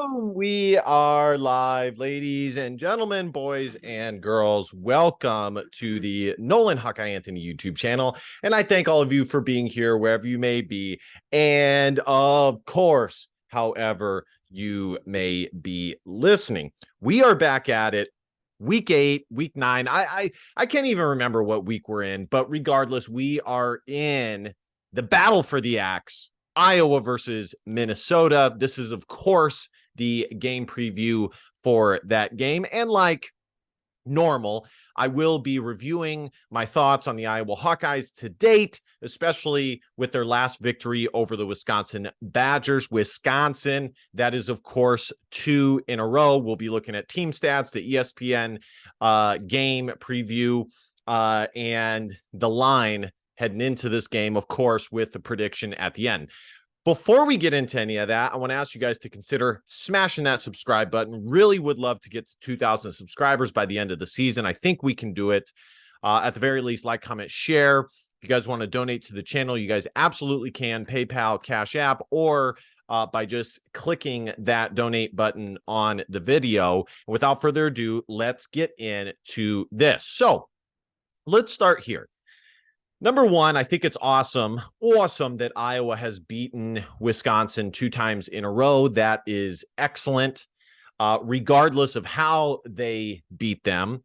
Boom! We are live, ladies and gentlemen, boys and girls. Welcome to the Nolan Hawkeye Anthony YouTube channel. And I thank all of you for being here wherever you may be. And of course, however you may be listening. We are back at it. Week 8, week 9. I can't even remember what week we're in, but regardless, we are in the battle for the axe. Iowa versus Minnesota. This is, of course, the game preview for that game. And like normal, I will be reviewing my thoughts on the Iowa Hawkeyes to date, especially with their last victory over the Wisconsin Badgers. Wisconsin, that is, of course, 2 in a row. We'll be looking at team stats, the ESPN game preview, and the line heading into this game, of course, with the prediction at the end. Before we get into any of that, I want to ask you guys to consider smashing that subscribe button. Really would love to get to 2,000 subscribers by the end of the season. I think we can do it. At the very least, like, comment, share. If you guys want to donate to the channel, you guys absolutely can. PayPal, Cash App, or by just clicking that donate button on the video. Without further ado, let's get into this. So let's start here. Number one, I think it's awesome that Iowa has beaten Wisconsin 2 times in a row. That is excellent, regardless of how they beat them.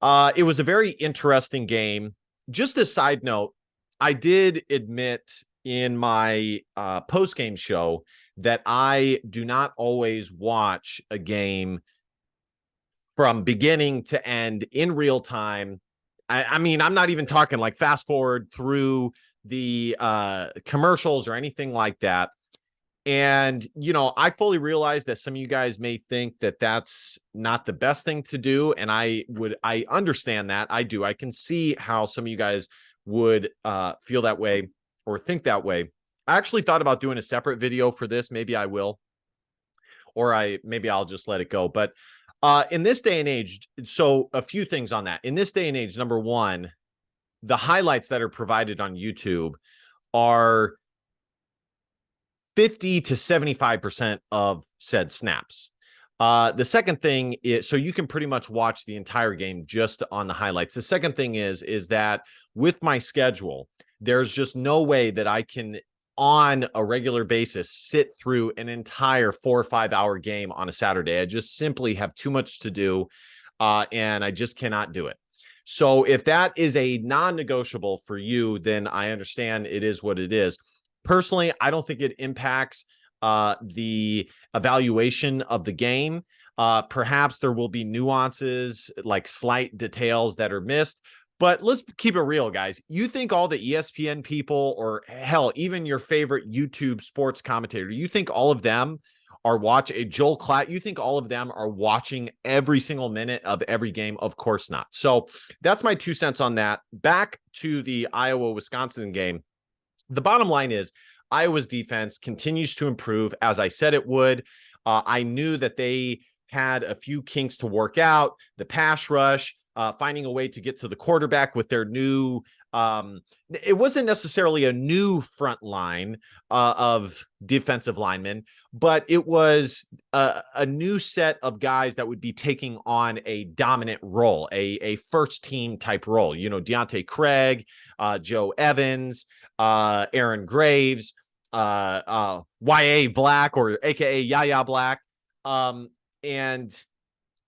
It was a very interesting game. Just a side note, I did admit in my post-game show that I do not always watch a game from beginning to end in real time. I mean, I'm not even talking like fast forward through the commercials or anything like that. And, you know, I fully realize that some of you guys may think that that's not the best thing to do. And I understand that. I do. I can see how some of you guys would feel that way or think that way. I actually thought about doing a separate video for this. Maybe I will, or maybe I'll just let it go. But in this day and age, so a few things on that. In this day and age, number one, the highlights that are provided on YouTube are 50 to 75% of said snaps. The second thing is, so you can pretty much watch the entire game just on the highlights. The second thing is that with my schedule, there's just no way that I can on a regular basis sit through an entire 4 or 5 hour game on a Saturday. I just simply have too much to do, and I just cannot do it. So if that is a non-negotiable for you, then I understand it is what it is. Personally, I don't think it impacts the evaluation of the game. Perhaps there will be nuances, like slight details that are missed. But let's keep it real, guys. You think all the ESPN people, or hell, even your favorite YouTube sports commentator, you think all of them are watching Joel Klatt? You think all of them are watching every single minute of every game? Of course not. So that's my 2 cents on that. Back to the Iowa-Wisconsin game. The bottom line is Iowa's defense continues to improve, as I said it would. I knew that they had a few kinks to work out. The pass rush, finding a way to get to the quarterback with their new, it wasn't necessarily a new front line of defensive linemen, but it was a new set of guys that would be taking on a dominant role, a first team type role. You know, Deontay Craig, Joe Evans, Aaron Graves, Y.A. Black, or AKA Yaya Black. And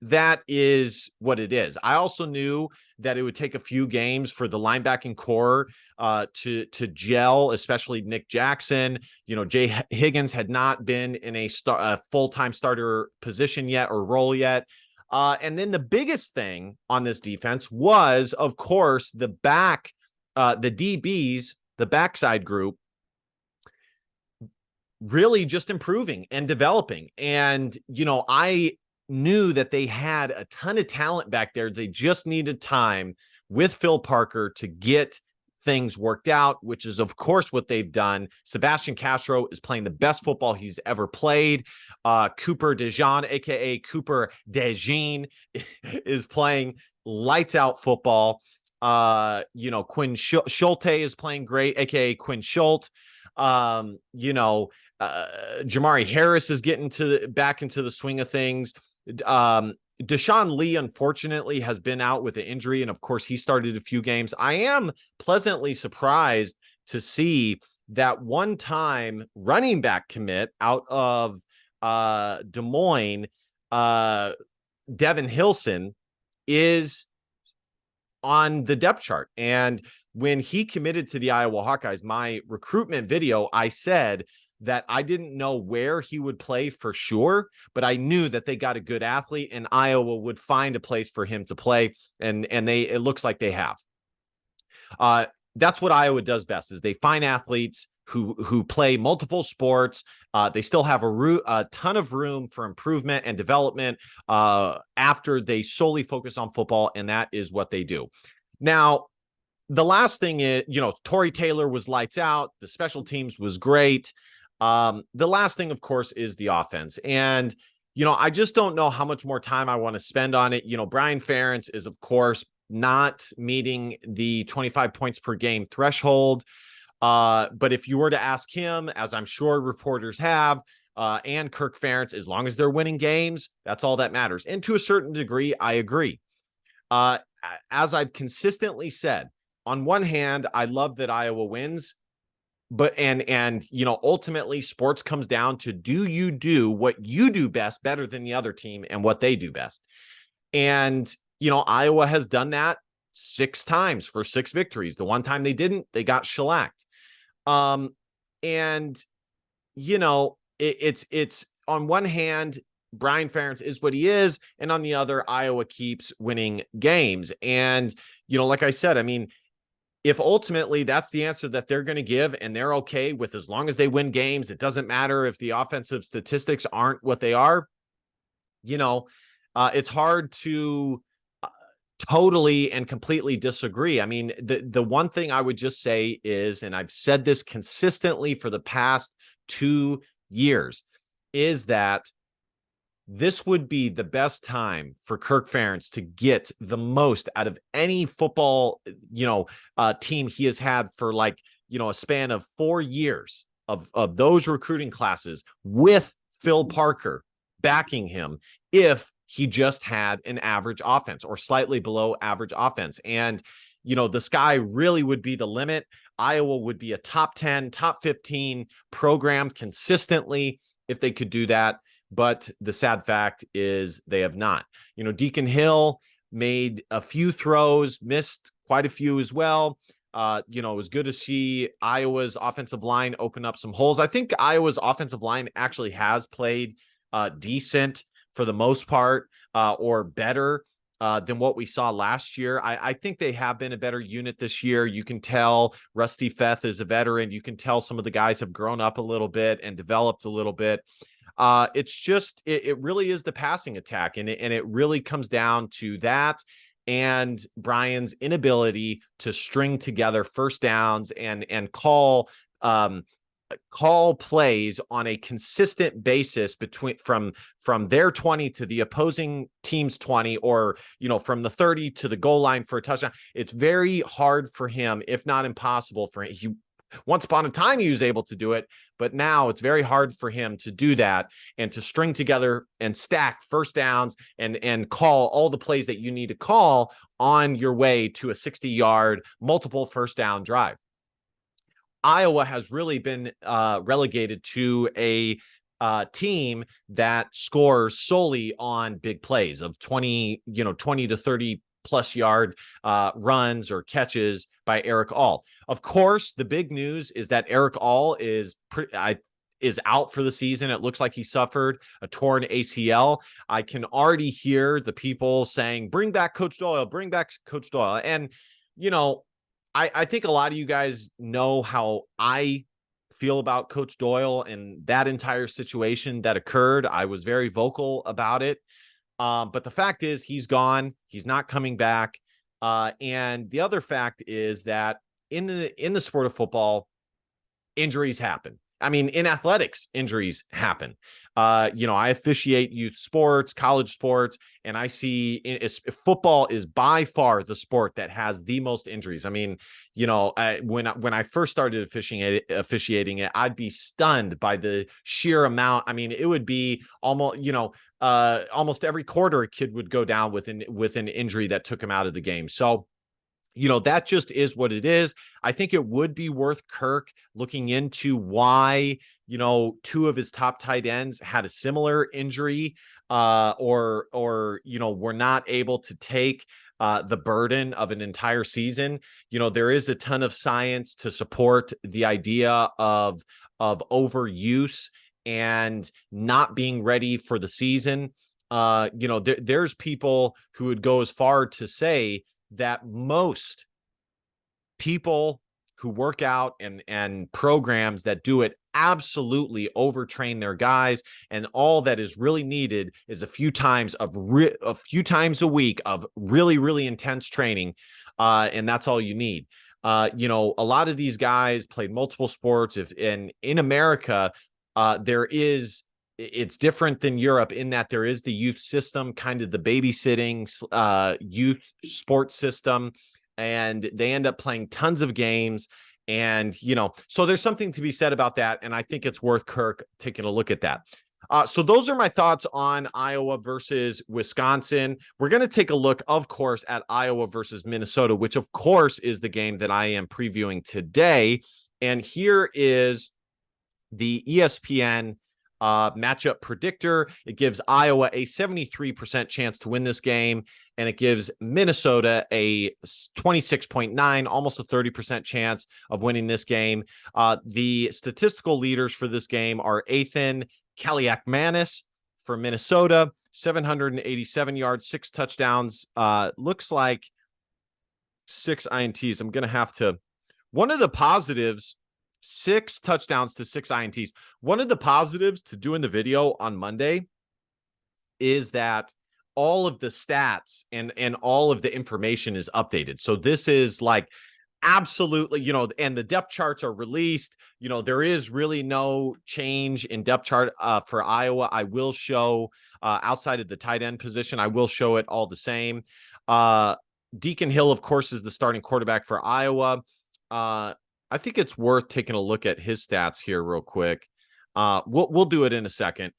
that is what it is. I also knew that it would take a few games for the linebacking core to gel, especially Nick Jackson. You know, Jay Higgins had not been in a full-time starter position yet, or role yet. And then the biggest thing on this defense was, of course, the DBs, the backside group, really just improving and developing. And, you know, I knew that they had a ton of talent back there. They just needed time with Phil Parker to get things worked out, which is, of course, what they've done. Sebastian Castro is playing the best football he's ever played. Cooper DeJean, aka Cooper DeJean, is playing lights out football. You know, Quinn Schulte is playing great, aka Quinn Schulte. You know, Jamari Harris is getting back into the swing of things. Deshaun Lee, unfortunately, has been out with an injury, and of course, he started a few games. I am pleasantly surprised to see that one-time running back commit out of Des Moines, Devin Hilson, is on the depth chart. And when he committed to the Iowa Hawkeyes, my recruitment video, I said that I didn't know where he would play for sure, but I knew that they got a good athlete and Iowa would find a place for him to play. And it looks like they have. That's what Iowa does best, is they find athletes who play multiple sports. They still have a ton of room for improvement and development after they solely focus on football, and that is what they do. Now, the last thing is, Torrey Taylor was lights out. The special teams was great. The last thing, of course, is the offense. And, I just don't know how much more time I want to spend on it. Brian Ferentz is, of course, not meeting the 25 points per game threshold. But if you were to ask him, as I'm sure reporters have, and Kirk Ferentz, as long as they're winning games, that's all that matters. And to a certain degree, I agree. As I've consistently said, on one hand, I love that Iowa wins, but ultimately sports comes down to, do you do what you do best better than the other team and what they do best? And, Iowa has done that 6 times for 6 victories. The one time they didn't, they got shellacked. It's on one hand, Brian Ferentz is what he is, and on the other, Iowa keeps winning games. And, like I said, I mean, if ultimately that's the answer that they're going to give and they're okay with, as long as they win games, it doesn't matter if the offensive statistics aren't what they are, it's hard to totally and completely disagree. I mean, the one thing I would just say is, and I've said this consistently for the past 2 years, is that this would be the best time for Kirk Ferentz to get the most out of any football, team he has had for a span of 4 years of those recruiting classes, with Phil Parker backing him, if he just had an average offense or slightly below average offense. And, the sky really would be the limit. Iowa would be a top 10, top 15 program consistently if they could do that. But the sad fact is they have not. Deacon Hill made a few throws, missed quite a few as well. It was good to see Iowa's offensive line open up some holes. I think Iowa's offensive line actually has played decent for the most part, or better than what we saw last year. I think they have been a better unit this year. You can tell Rusty Feth is a veteran. You can tell some of the guys have grown up a little bit and developed a little bit. It's just, it really is the passing attack. And it really comes down to that and Brian's inability to string together first downs and call plays on a consistent basis from their 20 to the opposing team's 20, or, from the 30 to the goal line for a touchdown. It's very hard for him, if not impossible for him. Once upon a time, he was able to do it, but now it's very hard for him to do that and to string together and stack first downs and call all the plays that you need to call on your way to a 60-yard multiple first down drive. Iowa has really been relegated to a team that scores solely on big plays of 20 to 30 plus yard runs or catches by Eric All. Of course, the big news is that Eric All is out for the season. It looks like he suffered a torn ACL. I can already hear the people saying, bring back Coach Doyle, bring back Coach Doyle. And, I think a lot of you guys know how I feel about Coach Doyle and that entire situation that occurred. I was very vocal about it. But the fact is, he's gone. He's not coming back. And the other fact is that in the sport of football, injuries happen. I mean, in athletics, injuries happen. I officiate youth sports, college sports, and I see football is by far the sport that has the most injuries. I mean, when I first started officiating it, I'd be stunned by the sheer amount. I mean, it would be almost every quarter a kid would go down with an injury that took him out of the game. So that just is what it is. I think it would be worth Kirk looking into why, two of his top tight ends had a similar injury, or were not able to take the burden of an entire season. There is a ton of science to support the idea of overuse and not being ready for the season. There's people who would go as far to say that most people who work out and programs that do it absolutely overtrain their guys, and all that is really needed is a few times a week of really, really intense training, and that's all you need. A lot of these guys played multiple sports. In America, it's different than Europe in that there is the youth system, kind of the babysitting youth sports system, and they end up playing tons of games. And, so there's something to be said about that. And I think it's worth Kirk taking a look at that. So those are my thoughts on Iowa versus Wisconsin. We're going to take a look, of course, at Iowa versus Minnesota, which, of course, is the game that I am previewing today. And here is the ESPN matchup predictor. It gives Iowa a 73% chance to win this game, and it gives Minnesota a 26.9, almost a 30% chance of winning this game. The statistical leaders for this game are Ethan Kaliakmanis for Minnesota, 787 yards, 6 touchdowns, looks like 6 INTs. I'm going to have to, one of the positives, 6 touchdowns to 6 INTs. One of the positives to doing the video on Monday is that all of the stats and all of the information is updated. So this is like absolutely, and the depth charts are released. There is really no change in depth chart for Iowa. I will show outside of the tight end position, I will show it all the same. Deacon Hill, of course, is the starting quarterback for Iowa. I think it's worth taking a look at his stats here real quick. We'll do it in a second.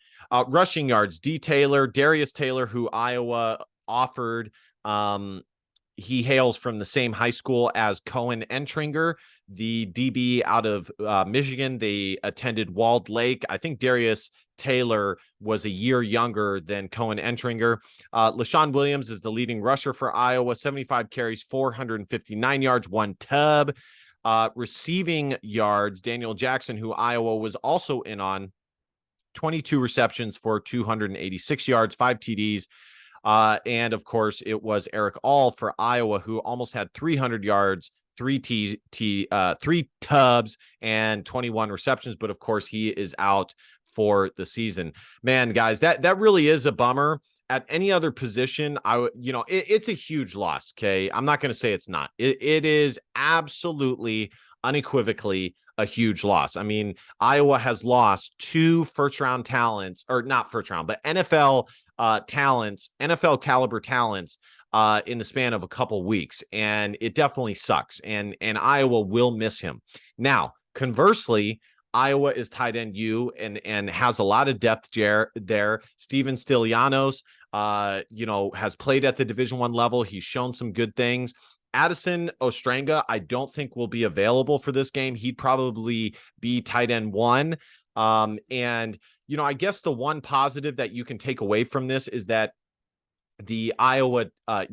Rushing yards, Darius Taylor, who Iowa offered. He hails from the same high school as Cohen Entringer, the DB out of Michigan. They attended Walled Lake. I think Darius Taylor was a year younger than Cohen Entringer. LaShawn Williams is the leading rusher for Iowa, 75 carries, 459 yards, 1 tub. Receiving yards, Daniel Jackson, who Iowa was also in on, 22 receptions for 286 yards, 5 TDs. And of course, it was Eric All for Iowa, who almost had 300 yards, 3 tubs, and 21 receptions. But of course, he is out for the season. Man, guys, that really is a bummer. At any other position, it's a huge loss. Okay. I'm not going to say it's not. It is absolutely unequivocally a huge loss. I mean, Iowa has lost 2 first-round talents, or not first round, but NFL talents, NFL caliber talents in the span of a couple weeks. And it definitely sucks. And Iowa will miss him. Now, conversely, Iowa is tight end U and has a lot of depth there. Steven Stylianos, has played at the Division I level. He's shown some good things. Addison Ostrenga, I don't think will be available for this game. He'd probably be tight end 1. And I guess the one positive that you can take away from this is that the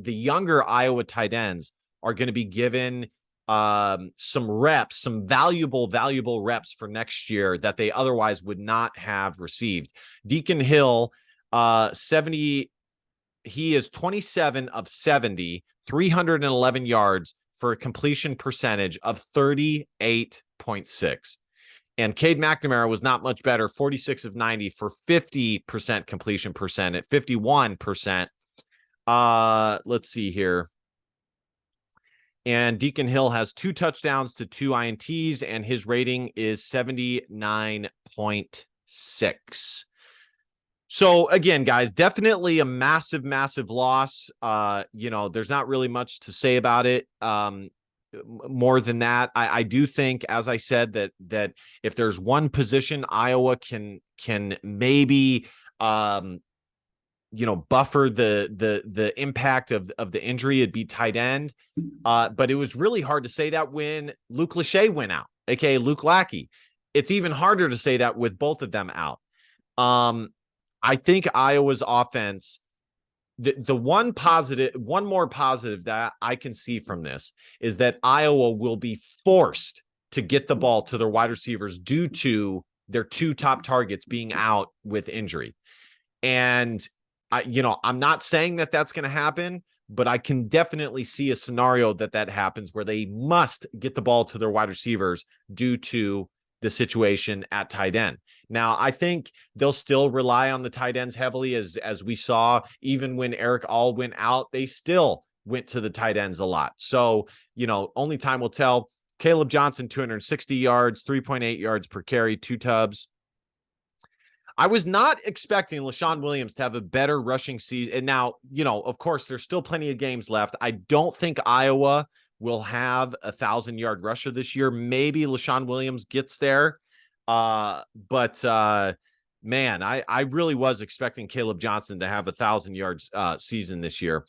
younger Iowa tight ends are going to be given some reps, some valuable reps for next year that they otherwise would not have received. Deacon Hill, 70, he is 27 of 70, 311 yards for a completion percentage of 38.6. And Cade McNamara was not much better, 46 of 90 for 50% completion percent at 51%. Let's see here. And Deacon Hill has 2 touchdowns to 2 INTs, and his rating is 79.6. So again, guys, definitely a massive, massive loss. There's not really much to say about it. More than that, I do think, as I said, that if there's one position Iowa can maybe buffer the impact of the injury, it'd be tight end. But it was really hard to say that when Luke Lachey went out, aka Luke Lackey. It's even harder to say that with both of them out. I think Iowa's offense, the one more positive that I can see from this is that Iowa will be forced to get the ball to their wide receivers due to their 2 top targets being out with injury. And I'm not saying that that's going to happen, but I can definitely see a scenario that happens where they must get the ball to their wide receivers due to the situation at tight end. Now, I think they'll still rely on the tight ends heavily, as we saw. Even when Eric All went out, they still went to the tight ends a lot. So, only time will tell. Caleb Johnson, 260 yards, 3.8 yards per carry, 2 tubs. I was not expecting LaShawn Williams to have a better rushing season. And now, of course, there's still plenty of games left. I don't think Iowa will have 1,000-yard rusher this year. Maybe LaShawn Williams gets there. But man, I really was expecting Caleb Johnson to have 1,000 yards season this year.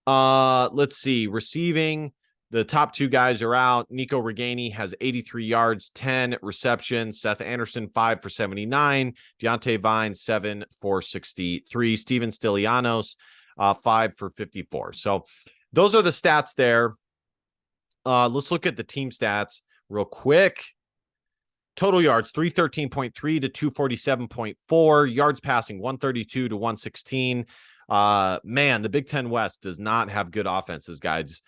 Let's see. Receiving, the top 2 guys are out. Nico Reganey has 83 yards, 10 receptions. Seth Anderson, 5 for 79. Deontay Vine, 7 for 63. Steven Stilianos, 5 for 54. So those are the stats there. Let's look at the team stats real quick. Total yards, 313.3 to 247.4. Yards passing, 132 to 116. Man, the Big Ten West does not have good offenses, guys.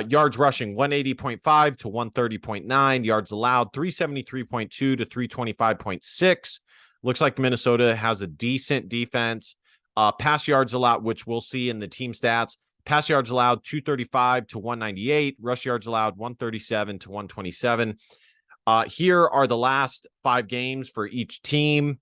Yards rushing, 180.5 to 130.9. Yards allowed, 373.2 to 325.6. Looks like Minnesota has a decent defense. Pass yards allowed, which we'll see in the team stats. Pass yards allowed, 235 to 198. Rush yards allowed, 137 to 127. Here are the last 5 games for each team.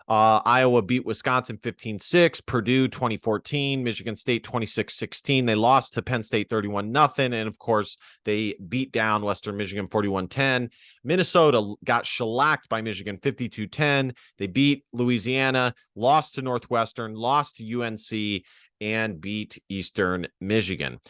Iowa beat Wisconsin 15-6, Purdue 2014, Michigan State 26-16. They lost to Penn State 31-0. And of course, they beat down Western Michigan 41-10. Minnesota got shellacked by Michigan 52-10. They beat Louisiana, lost to Northwestern, lost to UNC, and beat Eastern Michigan.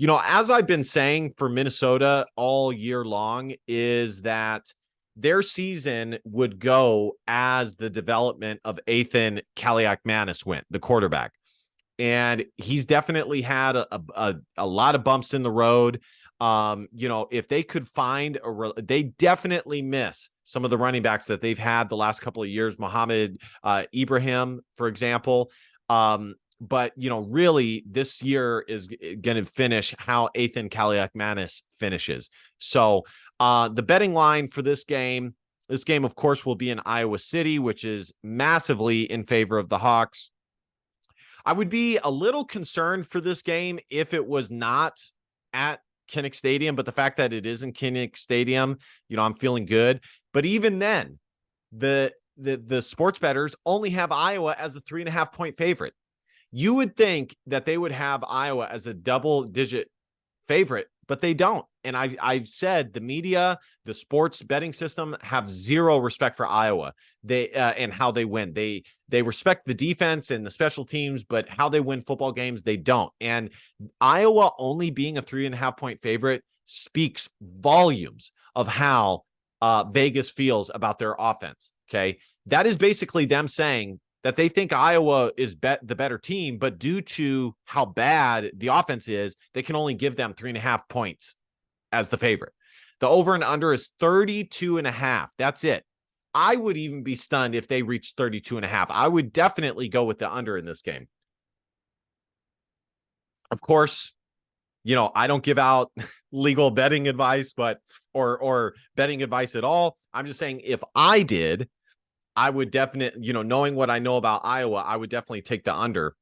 As I've been saying for Minnesota all year long, is that their season would go as the development of Ethan Kaliak-Manis went, the quarterback. And he's definitely had a lot of bumps in the road. If they could find they definitely miss some of the running backs that they've had the last couple of years, Mohammed Ibrahim, for example. But, really this year is going to finish how Ethan Kaliak-Manis finishes. So the betting line for this game, of course, will be in Iowa City, which is massively in favor of the Hawks. I would be a little concerned for this game if it was not at Kinnick Stadium, but the fact that it is in Kinnick Stadium, I'm feeling good. But even then, the sports bettors only have Iowa as a 3.5-point favorite. You would think that they would have Iowa as a double-digit favorite, but they don't. And I've said the media, the sports betting system have zero respect for Iowa. They and how they win. They respect the defense and the special teams, but how they win football games, they don't. And Iowa only being a 3.5-point favorite speaks volumes of how Vegas feels about their offense. Okay, that is basically them saying that they think Iowa is the better team, but due to how bad the offense is, they can only give them 3.5 points as the favorite. The over and under is 32.5. That's it. I would even be stunned if they reached 32.5. I would definitely go with the under in this game. Of course, I don't give out legal betting advice, or betting advice at all. I'm just saying if I did, I would definitely, knowing what I know about Iowa, I would definitely take the under.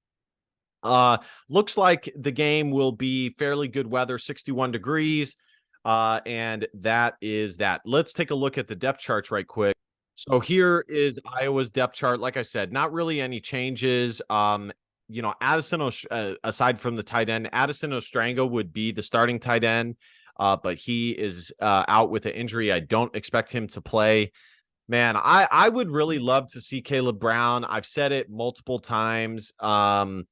Looks like the game will be fairly good weather, 61 degrees. And that is that. Let's take a look at the depth charts right quick. So here is Iowa's depth chart. Like I said, not really any changes. Addison, aside from the tight end, Addison Ostrango would be the starting tight end, but he is out with an injury. I don't expect him to play. Man, I would really love to see Caleb Brown. I've said it multiple times. I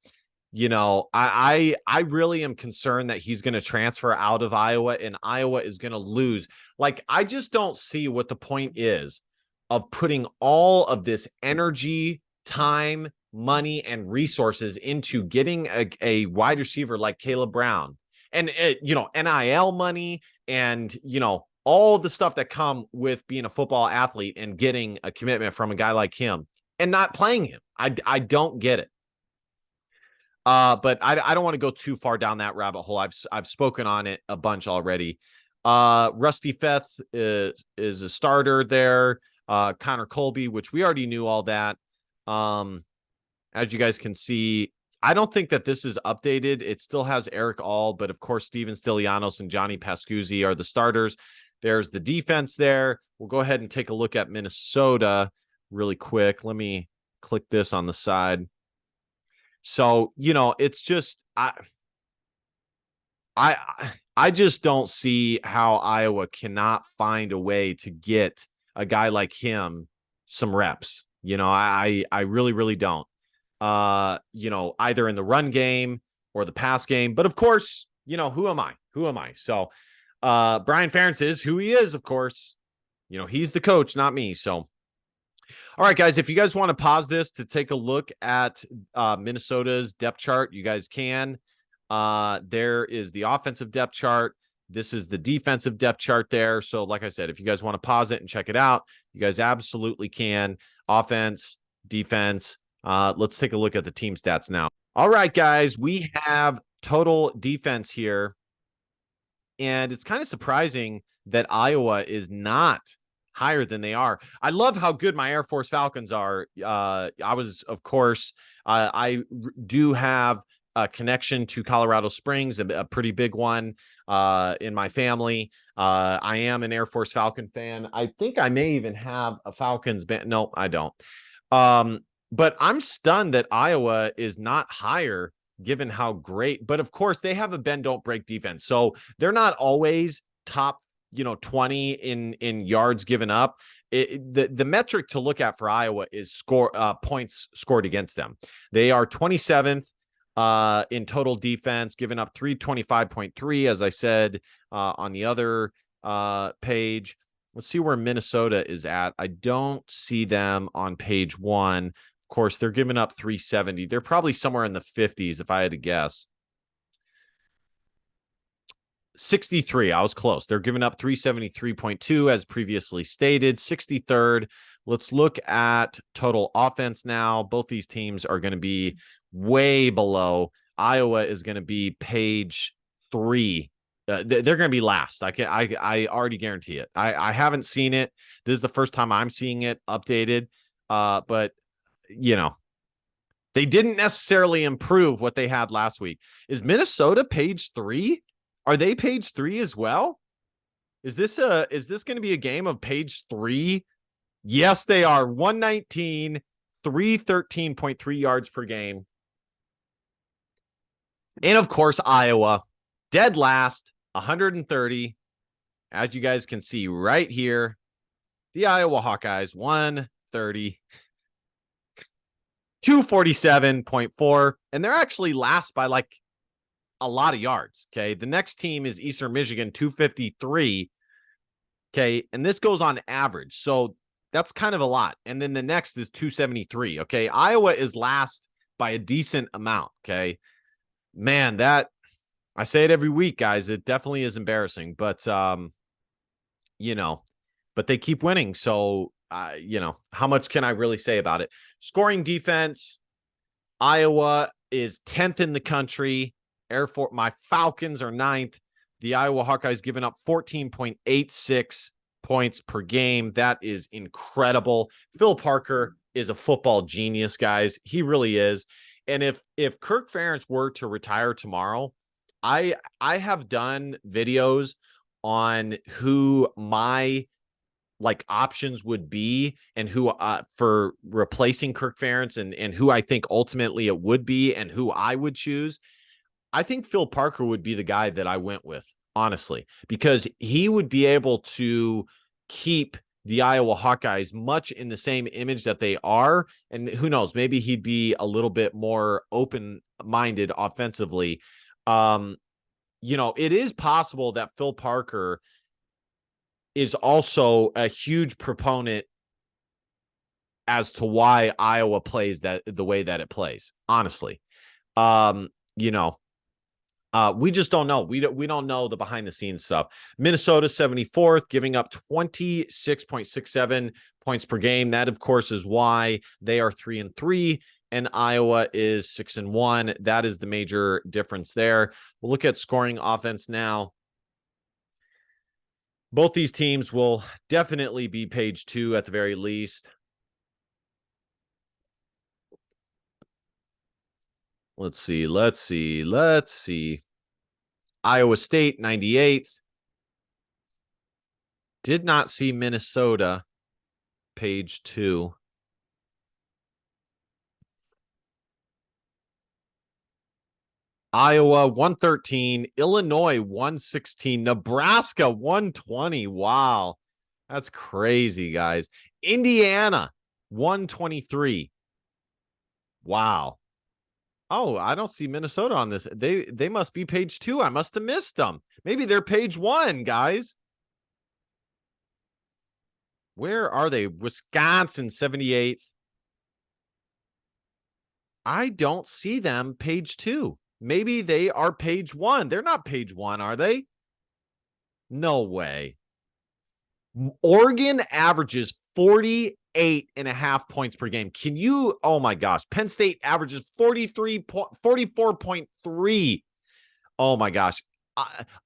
really am concerned that he's going to transfer out of Iowa and Iowa is going to lose. Like, I just don't see what the point is of putting all of this energy, time, money, and resources into getting a wide receiver like Caleb Brown and, NIL money and, all the stuff that come with being a football athlete and getting a commitment from a guy like him and not playing him. I don't get it. But I don't want to go too far down that rabbit hole. I've spoken on it a bunch already. Rusty Feth is a starter there. Connor Colby, which we already knew all that. As you guys can see, I don't think that this is updated. It still has Eric All, but of course, Steven Stilianos and Johnny Pascuzzi are the starters. There's the defense there. We'll go ahead and take a look at Minnesota really quick. Let me click this on the side. So, it's just I just don't see how Iowa cannot find a way to get a guy like him some reps. I really, really don't. Either in the run game or the pass game. But of course, who am I? Who am I? So Brian Ferentz is who he is, of course. He's the coach, not me. So all right, guys, if you guys want to pause this to take a look at Minnesota's depth chart, you guys can. There is the offensive depth chart. This is the defensive depth chart there. So like I said, if you guys want to pause it and check it out, you guys absolutely can. Offense, defense. Let's take a look at the team stats now. All right, guys, we have total defense here. And it's kind of surprising that Iowa is not higher than they are. I love how good my Air Force Falcons are. I do have a connection to Colorado Springs, a pretty big one in my family. I am an Air Force Falcon fan. I think I may even have a Falcons band. No, I don't. But I'm stunned that Iowa is not higher given how great, but of course they have a bend don't break defense. So they're not always top 20 in yards given up. The metric to look at for Iowa is points scored against them. They are 27th in total defense, giving up 325.3, as I said on the other page. Let's see where Minnesota is at. I don't see them on page 1. Of course, they're giving up 370. They're probably somewhere in the 50s if I had to guess. 63. I was close. They're giving up 373.2 as previously stated. 63rd. Let's look at total offense now. Both these teams are going to be way below. Iowa is going to be page 3. They're going to be last. I already guarantee it. I haven't seen it. This is the first time I'm seeing it updated. But they didn't necessarily improve what they had last week. Is Minnesota page 3? Are they page 3 as well? Is this going to be a game of page 3? Yes, they are. 119, 313.3 yards per game. And of course, Iowa, dead last, 130. As you guys can see right here, the Iowa Hawkeyes, 130. 247.4, and they're actually last by like a lot of yards. Okay. The next team is Eastern Michigan, 253. Okay. And this goes on average. So that's kind of a lot. And then the next is 273. Okay. Iowa is last by a decent amount. Okay. Man, that I say it every week, guys. It definitely is embarrassing, but but they keep winning. So how much can I really say about it? Scoring defense, Iowa is 10th in the country. Air Force, my Falcons are 9th. The Iowa Hawkeyes giving up 14.86 points per game. That is incredible. Phil Parker is a football genius, guys. He really is. And if Kirk Ferentz were to retire tomorrow, I have done videos on who my like options would be and who for replacing Kirk Ferentz and who I think ultimately it would be and who I would choose. I think Phil Parker would be the guy that I went with, honestly, because he would be able to keep the Iowa Hawkeyes much in the same image that they are. And who knows, maybe he'd be a little bit more open-minded offensively. It is possible that Phil Parker is also a huge proponent as to why Iowa plays that the way that it plays, honestly. You know, we just don't know. We don't know the behind the scenes stuff. Minnesota 74th, giving up 26.67 points per game. That, of course, is why they are 3-3 and Iowa is 6-1. That is the major difference there. We'll look at scoring offense now. Both these teams will definitely be page 2 at the very least. Let's see. Iowa State, 98th. Did not see Minnesota, page 2. Iowa, 113. Illinois, 116. Nebraska, 120. Wow. That's crazy, guys. Indiana, 123. Wow. Oh, I don't see Minnesota on this. They must be page 2. I must have missed them. Maybe they're page 1, guys. Where are they? Wisconsin, 78th. I don't see them page 2. Maybe they are page 1. They're not page 1, are they? No way. Oregon averages 48.5 points per game. Can you? Oh my gosh. Penn State averages 44.3. Oh my gosh.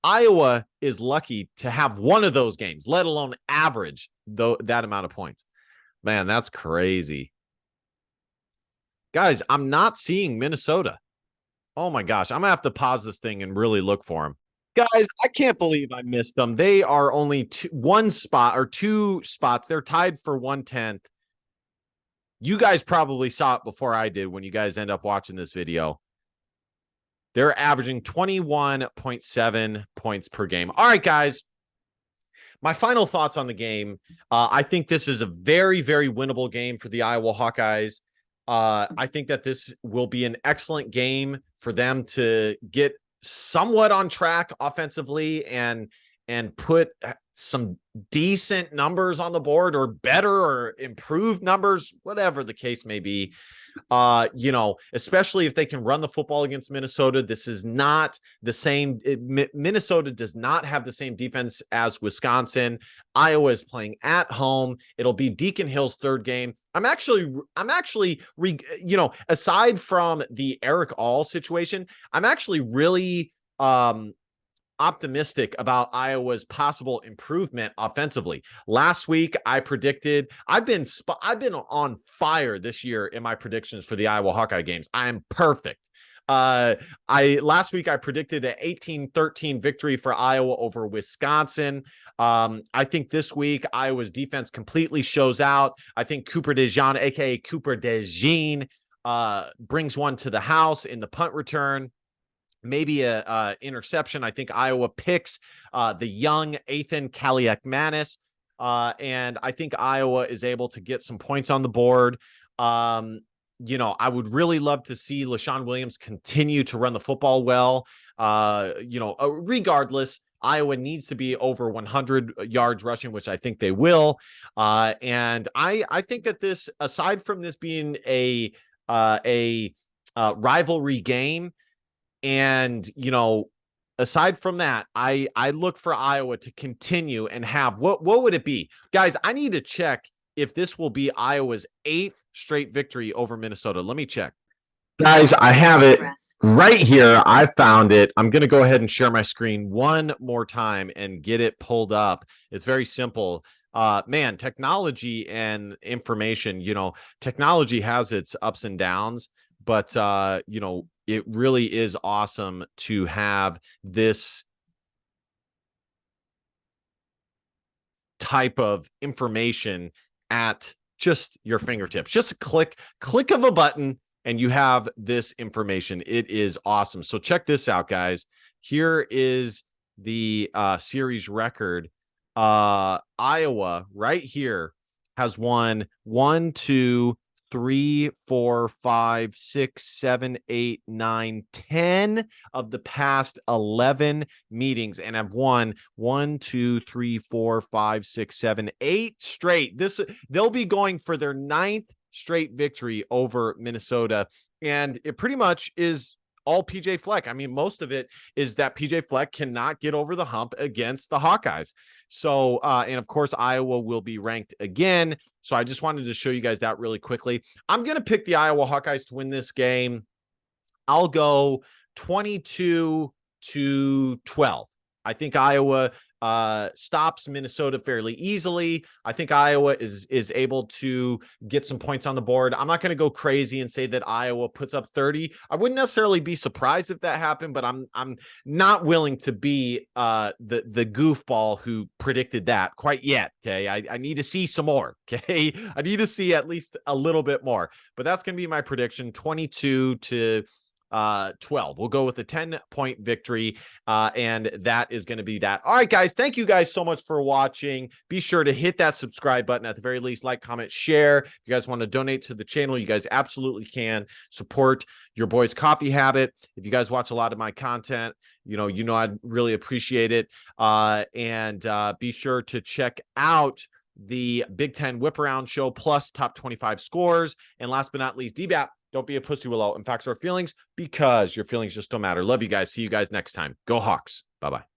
Iowa is lucky to have one of those games, let alone average that amount of points. Man, that's crazy. Guys, I'm not seeing Minnesota. Oh my gosh. I'm going to have to pause this thing and really look for them. Guys, I can't believe I missed them. They are only one spot or 2 spots. They're tied for 1/10. You guys probably saw it before I did when you guys end up watching this video. They're averaging 21.7 points per game. All right, guys. My final thoughts on the game. I think this is a very, very winnable game for the Iowa Hawkeyes. I think that this will be an excellent game for them to get somewhat on track offensively and put some decent numbers on the board or better or improved numbers, whatever the case may be. Especially if they can run the football against Minnesota. This is not the same. Minnesota does not have the same defense as Wisconsin. Iowa is playing at home. It'll be Deacon Hill's 3rd game. I'm actually, aside from the Eric All situation, I'm actually really, optimistic about Iowa's possible improvement offensively. Last week, I predicted I've been on fire this year in my predictions for the Iowa Hawkeye games. I am perfect. Last week I predicted an 18-13 victory for Iowa over Wisconsin. I think this week Iowa's defense completely shows out. I think Cooper DeJean, aka Cooper DeJean, brings one to the house in the punt return. Maybe a interception. I think Iowa picks the young Ethan Kaliakmanis, and I think Iowa is able to get some points on the board. I would really love to see LaShawn Williams continue to run the football well. Regardless, Iowa needs to be over 100 yards rushing, which I think they will. And I think that this, aside from this being a rivalry game, and, aside from that, I look for Iowa to continue and have what would it be? Guys, I need to check if this will be Iowa's 8th straight victory over Minnesota. Let me check. Guys, I have it right here. I found it. I'm going to go ahead and share my screen one more time and get it pulled up. It's very simple. Man, technology and information, technology has its ups and downs. but you know, it really is awesome to have this type of information at just your fingertips. Just a click of a button, and you have this information. It is awesome. So check this out, guys. Here is the series record. Iowa right here has won 1, 2, 3, 4, 5, 6, 7, 8, 9, 10 of the past 11 meetings, and have won 1, 2, 3, 4, 5, 6, 7, 8 straight. They'll be going for their 9th straight victory over Minnesota, and it pretty much is all PJ Fleck. I mean, most of it is that PJ Fleck cannot get over the hump against the Hawkeyes. So, and of course, Iowa will be ranked again. So I just wanted to show you guys that really quickly. I'm going to pick the Iowa Hawkeyes to win this game. I'll go 22-12. I think Iowa stops Minnesota fairly easily. I think Iowa is able to get some points on the board. I'm not going to go crazy and say that Iowa puts up 30. I wouldn't necessarily be surprised if that happened, but I'm not willing to be the goofball who predicted that quite yet. Okay, I need to see some more. Okay, I need to see at least a little bit more. But that's going to be my prediction: 22-12. We'll go with a 10-point victory, and that is going to be that. All right, guys, thank you guys so much for watching. Be sure to hit that subscribe button, at the very least. Like, comment, share. If you guys want to donate to the channel, you guys absolutely can. Support your boy's coffee habit. If you guys watch a lot of my content, you know I'd really appreciate it. And be sure to check out the Big Ten Whip Around Show plus top 25 scores. And last but not least, DBAP. Don't be a pussy, Willow. In fact, our feelings, because your feelings just don't matter. Love you guys. See you guys next time. Go Hawks. Bye-bye.